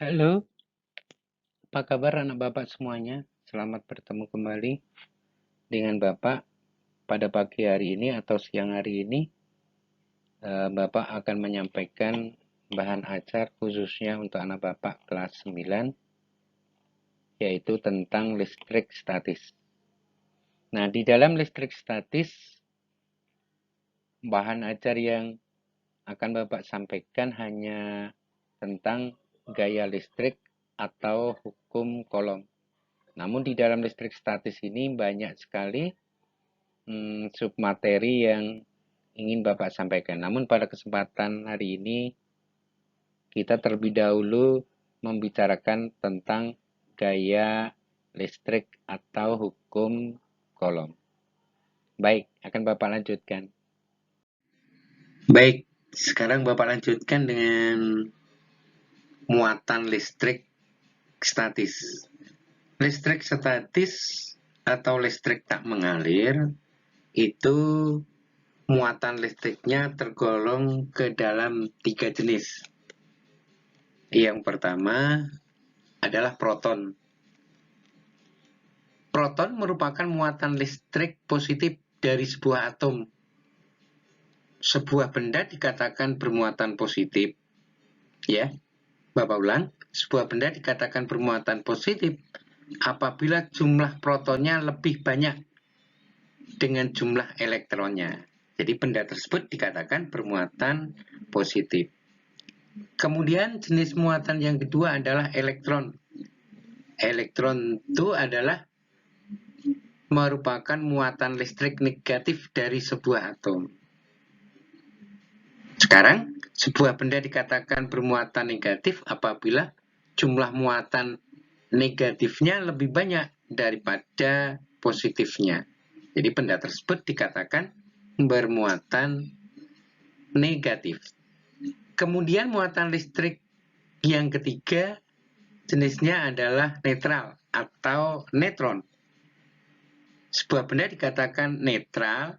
Halo, apa kabar anak Bapak semuanya? Selamat bertemu kembali dengan Bapak pada pagi hari ini atau siang hari ini. Bapak akan menyampaikan bahan ajar khususnya untuk anak Bapak kelas 9, yaitu tentang listrik statis. Nah, di dalam listrik statis, bahan ajar yang akan Bapak sampaikan hanya tentang gaya listrik atau hukum Coulomb. Namun di dalam listrik statis ini banyak sekali submateri yang ingin Bapak sampaikan. Namun pada kesempatan hari ini kita terlebih dahulu membicarakan tentang gaya listrik atau hukum Coulomb. Baik, akan Bapak lanjutkan. Baik, sekarang Bapak lanjutkan dengan muatan listrik statis. Listrik statis atau listrik tak mengalir itu muatan listriknya tergolong ke dalam 3 jenis. Yang pertama adalah proton. Proton merupakan muatan listrik positif dari sebuah atom. Sebuah benda dikatakan bermuatan positif, ya. Bapak ulang, sebuah benda dikatakan bermuatan positif apabila jumlah protonnya lebih banyak dengan jumlah elektronnya. Jadi benda tersebut dikatakan bermuatan positif. Kemudian jenis muatan yang kedua adalah elektron. Elektron itu adalah merupakan muatan listrik negatif dari sebuah atom. Sekarang, sebuah benda dikatakan bermuatan negatif apabila jumlah muatan negatifnya lebih banyak daripada positifnya. Jadi benda tersebut dikatakan bermuatan negatif. Kemudian muatan listrik yang ketiga jenisnya adalah netral atau netron. Sebuah benda dikatakan netral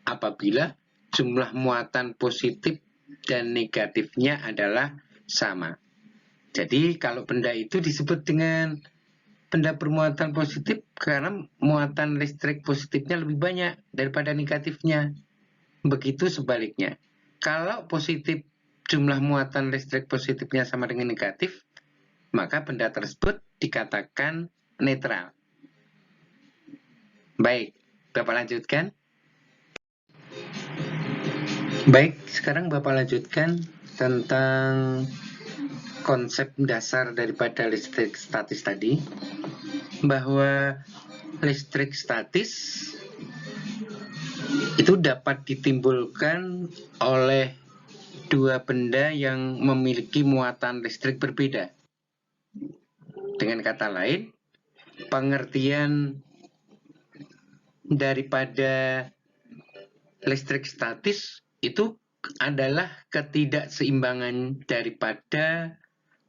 apabila jumlah muatan positif dan negatifnya adalah sama. Jadi kalau benda itu disebut dengan benda bermuatan positif karena muatan listrik positifnya lebih banyak daripada negatifnya. Begitu sebaliknya. Kalau positif jumlah muatan listrik positifnya sama dengan negatif, maka benda tersebut dikatakan netral. Baik, Bapak lanjutkan. Baik, sekarang Bapak lanjutkan tentang konsep dasar daripada listrik statis tadi, bahwa listrik statis itu dapat ditimbulkan oleh dua benda yang memiliki muatan listrik berbeda. Dengan kata lain, pengertian daripada listrik statis itu adalah ketidakseimbangan daripada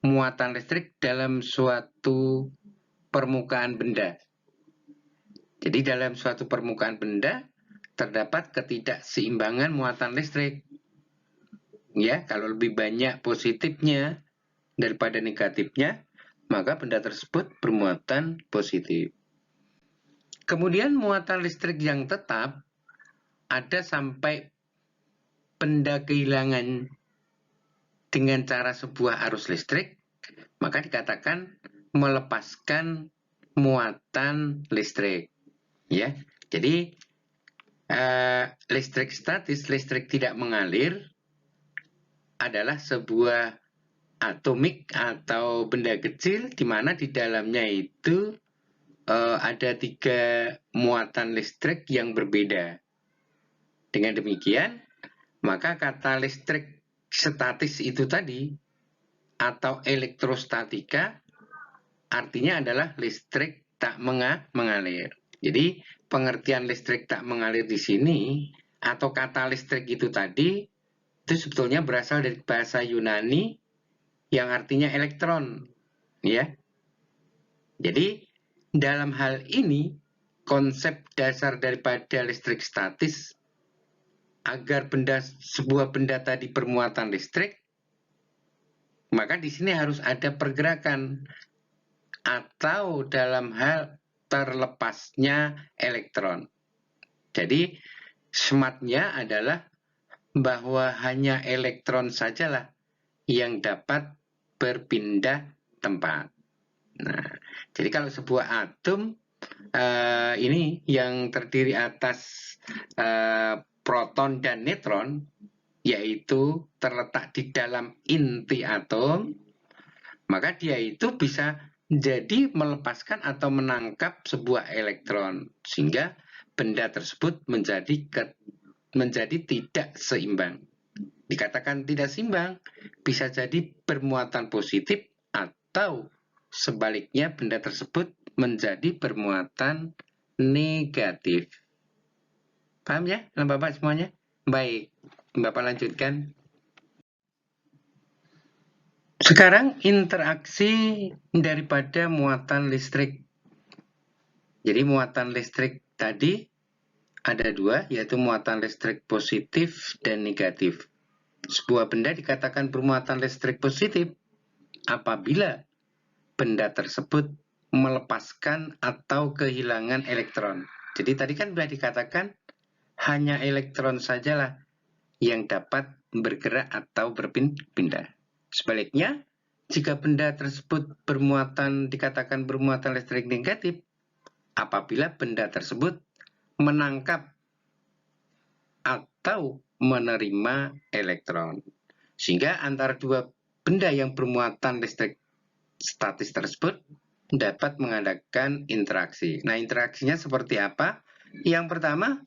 muatan listrik dalam suatu permukaan benda. Jadi dalam suatu permukaan benda terdapat ketidakseimbangan muatan listrik. Ya, kalau lebih banyak positifnya daripada negatifnya, maka benda tersebut bermuatan positif. Kemudian muatan listrik yang tetap ada sampai benda kehilangan dengan cara sebuah arus listrik, maka dikatakan melepaskan muatan listrik. Ya, jadi listrik statis, listrik tidak mengalir adalah sebuah atomik atau benda kecil di mana di dalamnya itu ada 3 muatan listrik yang berbeda. Dengan demikian, maka kata listrik statis itu tadi atau elektrostatika artinya adalah listrik tak mengalir. Jadi pengertian listrik tak mengalir di sini atau kata listrik itu tadi itu sebetulnya berasal dari bahasa Yunani yang artinya elektron, ya. Jadi dalam hal ini konsep dasar daripada listrik statis agar sebuah benda tadi bermuatan listrik, Maka di sini harus ada pergerakan atau dalam hal terlepasnya elektron. Jadi smart-nya adalah bahwa hanya elektron sajalah yang dapat berpindah tempat. Nah, jadi kalau sebuah atom ini yang terdiri atas proton dan neutron, yaitu terletak di dalam inti atom, maka dia itu bisa jadi melepaskan atau menangkap sebuah elektron, sehingga benda tersebut menjadi tidak seimbang. Dikatakan tidak seimbang, bisa jadi bermuatan positif atau sebaliknya benda tersebut menjadi bermuatan negatif. Paham ya, Bapak semuanya? Baik, Bapak lanjutkan. Sekarang interaksi daripada muatan listrik. Jadi muatan listrik tadi ada dua, yaitu muatan listrik positif dan negatif. Sebuah benda dikatakan bermuatan listrik positif apabila benda tersebut melepaskan atau kehilangan elektron. Jadi tadi kan sudah dikatakan hanya elektron sajalah yang dapat bergerak atau berpindah. Sebaliknya, jika benda tersebut dikatakan bermuatan listrik negatif, apabila benda tersebut menangkap atau menerima elektron. Sehingga antara dua benda yang bermuatan listrik statis tersebut dapat mengadakan interaksi. Nah, interaksinya seperti apa? Yang pertama,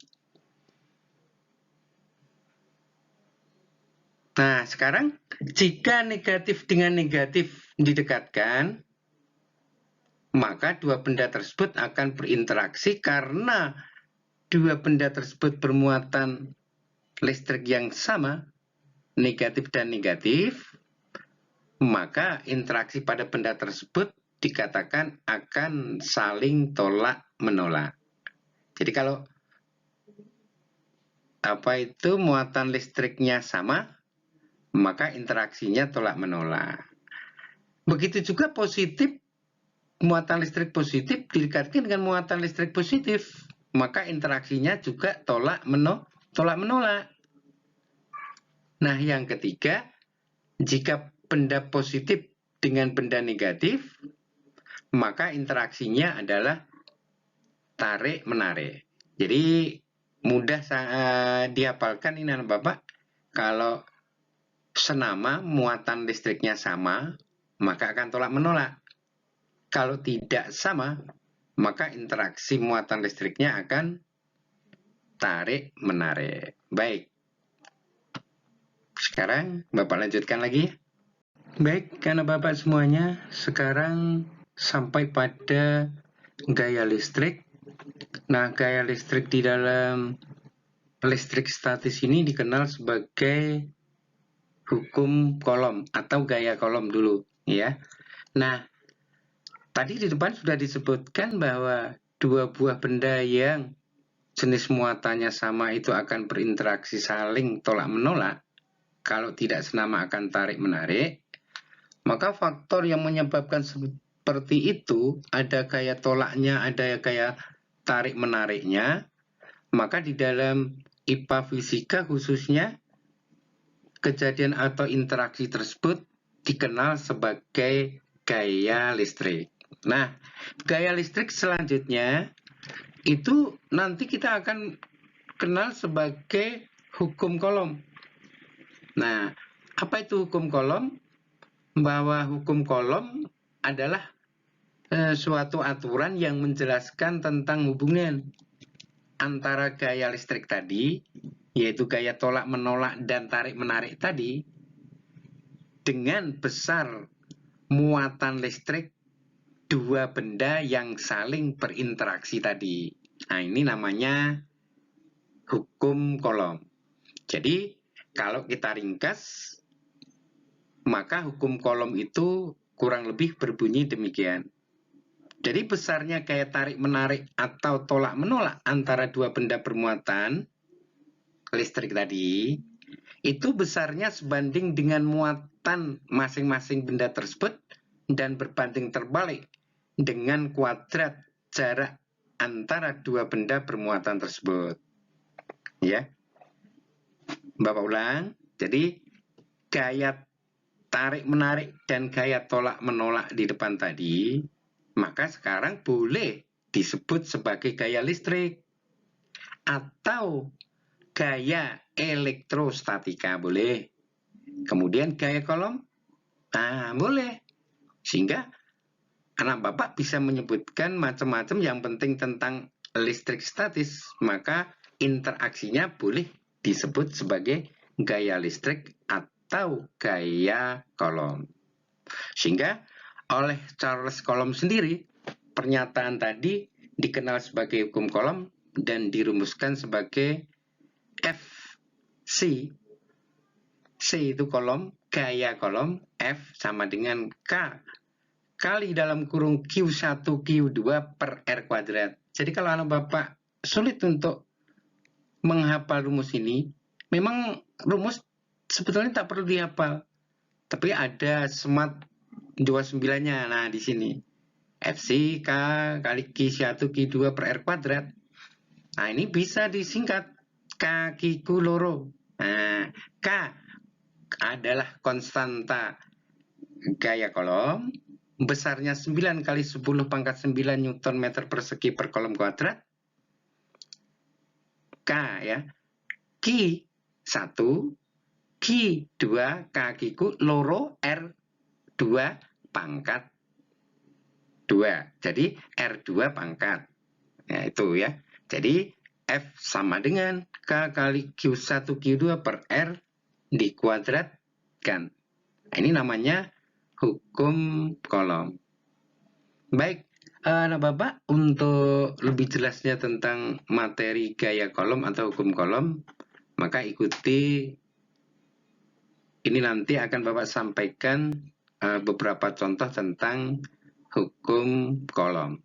nah sekarang jika negatif dengan negatif didekatkan, maka dua benda tersebut akan berinteraksi karena dua benda tersebut bermuatan listrik yang sama, negatif dan negatif, maka interaksi pada benda tersebut dikatakan akan saling tolak-menolak. Jadi kalau muatan listriknya sama, maka interaksinya tolak-menolak. Begitu juga positif, muatan listrik positif didekatkan dengan muatan listrik positif, maka interaksinya juga tolak-menolak. Nah, yang ketiga, jika benda positif dengan benda negatif, maka interaksinya adalah tarik-menarik. Jadi mudah dihafalkan ini anak Bapak. Kalau senama muatan listriknya sama, maka akan tolak-menolak. Kalau tidak sama, maka interaksi muatan listriknya akan tarik-menarik. Baik. Sekarang Bapak lanjutkan lagi. Baik, karena Bapak semuanya, sekarang sampai pada gaya listrik. Nah, gaya listrik di dalam listrik statis ini dikenal sebagai hukum Coulomb atau gaya Coulomb dulu, ya. Nah, tadi di depan sudah disebutkan bahwa dua buah benda yang jenis muatannya sama itu akan berinteraksi saling tolak-menolak. Kalau tidak senama akan tarik-menarik. Maka faktor yang menyebabkan seperti itu, ada gaya tolaknya, ada gaya tarik-menariknya. Maka di dalam IPA fisika khususnya, kejadian atau interaksi tersebut dikenal sebagai gaya listrik. Nah, gaya listrik selanjutnya itu nanti kita akan kenal sebagai hukum Coulomb. Nah, apa itu hukum Coulomb? Bahwa hukum Coulomb adalah suatu aturan yang menjelaskan tentang hubungan antara gaya listrik tadi, yaitu gaya tolak-menolak dan tarik-menarik tadi, dengan besar muatan listrik dua benda yang saling berinteraksi tadi. Nah, ini namanya hukum Coulomb. Jadi, kalau kita ringkas, maka hukum Coulomb itu kurang lebih berbunyi demikian. Jadi besarnya gaya tarik-menarik atau tolak-menolak antara dua benda bermuatan listrik tadi, itu besarnya sebanding dengan muatan masing-masing benda tersebut dan berbanding terbalik dengan kuadrat jarak antara dua benda bermuatan tersebut. Ya, Bapak ulang. Jadi gaya tarik-menarik dan gaya tolak-menolak di depan tadi, maka sekarang boleh disebut sebagai gaya listrik atau gaya elektrostatika, boleh. Kemudian gaya kolom, nah boleh. Sehingga anak Bapak bisa menyebutkan macam-macam, yang penting tentang listrik statis, maka interaksinya boleh disebut sebagai gaya listrik atau gaya kolom. Sehingga oleh Charles Coulomb sendiri, pernyataan tadi dikenal sebagai hukum Coulomb dan dirumuskan sebagai FC. C itu Coulomb, gaya Coulomb, F sama dengan K kali dalam kurung Q1 Q2 per R kuadrat. Jadi kalau anak Bapak sulit untuk menghafal rumus ini, memang rumus sebetulnya tak perlu dihafal, tapi ada smart 29-nya. Nah, di sini FC K kali Q1 Q2 per R kuadrat. Nah, ini bisa disingkat K Q loro. Nah, K adalah konstanta gaya kolom, besarnya 9 kali 10 pangkat 9 Newton meter persegi per kolom kuadrat. K ya, Q1, Q2, K loro, R2 pangkat 2. Jadi R2 pangkat. Nah, itu ya. Jadi F sama dengan K kali Q1 Q2 per R dikuadratkan. Nah, ini namanya hukum Coulomb. Baik, anak Bapak, untuk lebih jelasnya tentang materi gaya Coulomb atau hukum Coulomb, maka ikuti ini, nanti akan Bapak sampaikan beberapa contoh tentang hukum Coulomb.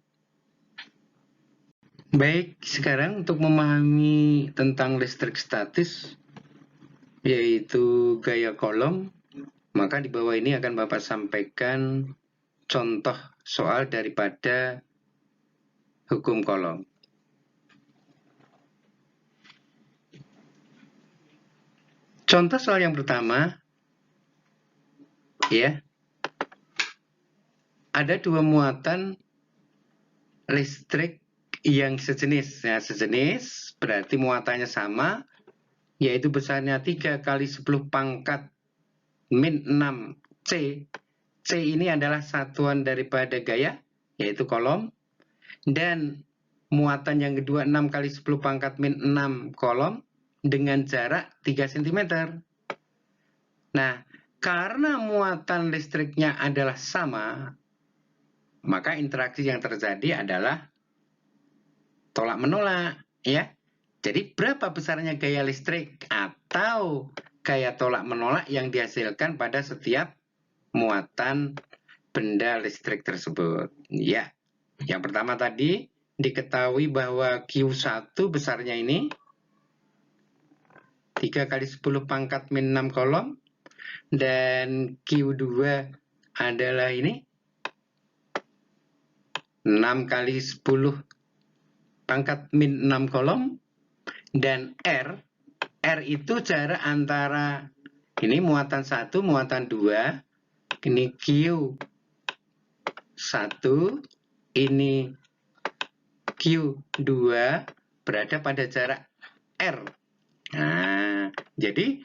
Baik, sekarang untuk memahami tentang listrik statis, yaitu gaya Coulomb, maka di bawah ini akan Bapak sampaikan contoh soal daripada hukum Coulomb. Contoh soal yang pertama, ya, ada dua muatan listrik yang sejenis. Nah, sejenis berarti muatannya sama, yaitu besarnya 3 kali 10 pangkat min 6 C. C ini adalah satuan daripada gaya, yaitu Coulomb. Dan muatan yang kedua 6 kali 10 pangkat min 6 Coulomb dengan jarak 3 cm. Nah, karena muatan listriknya adalah sama, maka interaksi yang terjadi adalah tolak-menolak, ya. Jadi berapa besarnya gaya listrik atau gaya tolak-menolak yang dihasilkan pada setiap muatan benda listrik tersebut? Ya, yang pertama tadi diketahui bahwa Q1 besarnya ini 3 kali 10 pangkat min 6 Coulomb, dan Q2 adalah ini 6 kali 10 pangkat min 6 Coulomb, dan R itu jarak antara ini muatan 1, muatan 2, ini Q1, ini Q2, berada pada jarak R. Nah, jadi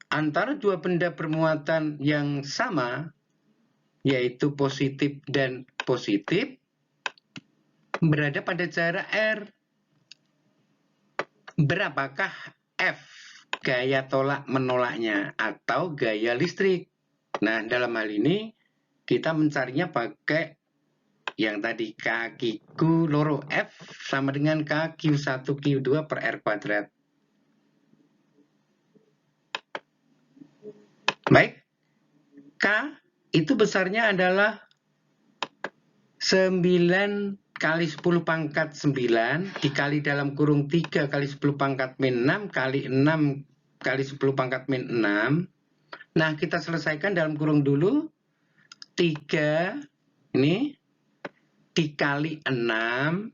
antara dua benda bermuatan yang sama, yaitu positif dan positif, berada pada jarak R. Berapakah F, gaya tolak menolaknya atau gaya listrik? Nah, dalam hal ini kita mencarinya pakai yang tadi K Q loro, F sama dengan K Q1 Q2 per R kuadrat. Baik, K itu besarnya adalah 9 kali 10 pangkat 9 dikali dalam kurung 3 kali 10 pangkat min 6 kali 6 kali 10 pangkat min 6 Nah, kita selesaikan dalam kurung dulu. 3 ini dikali 6,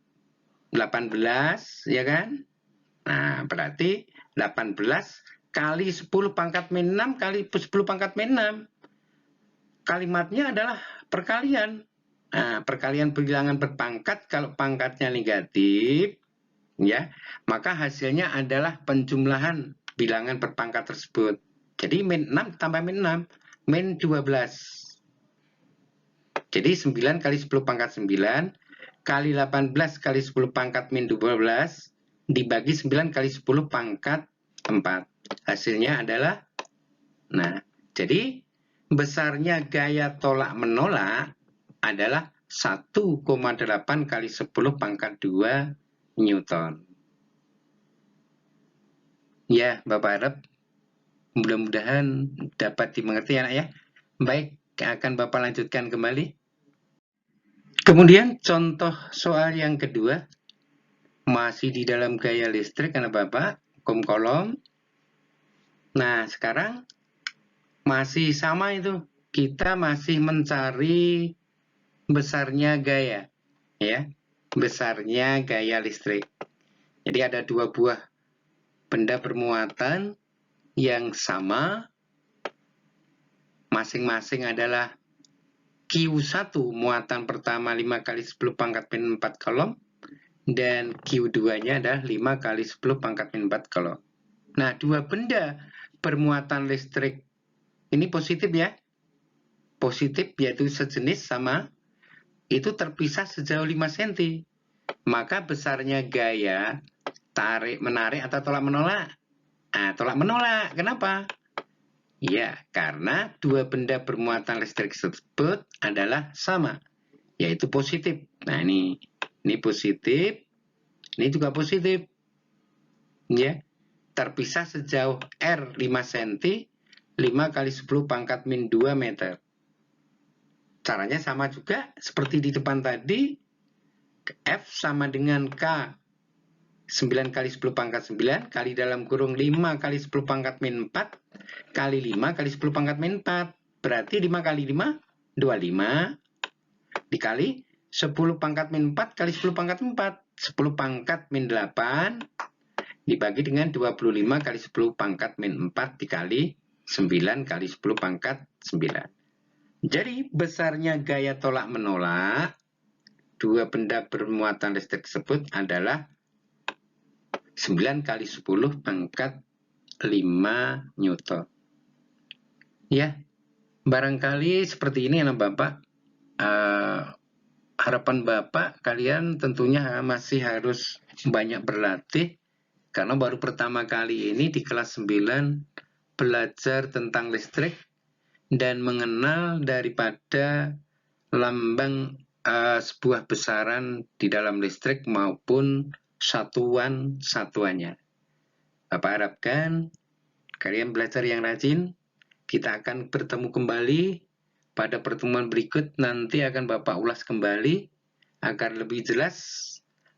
18, ya kan? Nah, berarti 18 kali 10 pangkat min 6 kali 10 pangkat min 6. Kalimatnya adalah perkalian. Nah, perkalian bilangan berpangkat, kalau pangkatnya negatif, ya, maka hasilnya adalah penjumlahan bilangan berpangkat tersebut. Jadi min 6 tambah min 6, min 12. Jadi 9 kali 10 pangkat 9 kali 18 kali 10 pangkat min 12 dibagi 9 kali 10 pangkat 4. Hasilnya adalah, nah, jadi besarnya gaya tolak menolak adalah 1,8 kali 10 pangkat 2 Newton. Ya, Bapak harap mudah-mudahan dapat dimengerti anak ya. Baik, akan Bapak lanjutkan kembali. Kemudian contoh soal yang kedua, masih di dalam gaya listrik anak Bapak, kolom. Nah, sekarang masih sama itu. Kita masih mencari besarnya gaya, ya. Besarnya gaya listrik. Jadi ada dua buah benda bermuatan yang sama, masing-masing adalah Q1 muatan pertama 5 kali 10 pangkat min 4 kolom, dan Q2-nya adalah 5 kali 10 pangkat min 4 kolom. Nah, dua benda bermuatan listrik ini positif ya. Positif yaitu sejenis sama, itu terpisah sejauh 5 cm. Maka besarnya gaya tarik menarik atau tolak menolak. Nah, tolak menolak. Kenapa? Ya, karena dua benda bermuatan listrik tersebut adalah sama, yaitu positif. Nah, ini positif, ini juga positif. Ya, terpisah sejauh R 5 cm, 5 kali 10 pangkat min 2 meter. Caranya sama juga seperti di depan tadi. F sama dengan K 9 kali 10 pangkat 9 kali dalam kurung 5 kali 10 pangkat min 4 kali 5 kali 10 pangkat min 4. Berarti 5 kali 5, 25. Dikali 10 pangkat min 4 kali 10 pangkat 4. 10 pangkat min 8 dibagi dengan 25 kali 10 pangkat min 4 dikali 9 kali 10 pangkat 9. Jadi besarnya gaya tolak menolak dua benda bermuatan listrik tersebut adalah 9 kali 10 pangkat 5 Newton. Ya, barangkali seperti ini anak Bapak. Harapan Bapak, kalian tentunya masih harus banyak berlatih, karena baru pertama kali ini di kelas 9 belajar tentang listrik dan mengenal daripada lambang sebuah besaran di dalam listrik maupun satuan-satuannya. Bapak harapkan kalian belajar yang rajin. Kita akan bertemu kembali pada pertemuan berikut. Nanti akan Bapak ulas kembali agar lebih jelas.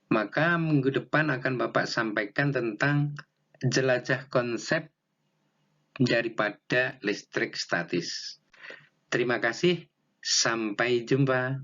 Maka minggu depan akan Bapak sampaikan tentang jelajah konsep daripada listrik statis. Terima kasih. Sampai jumpa.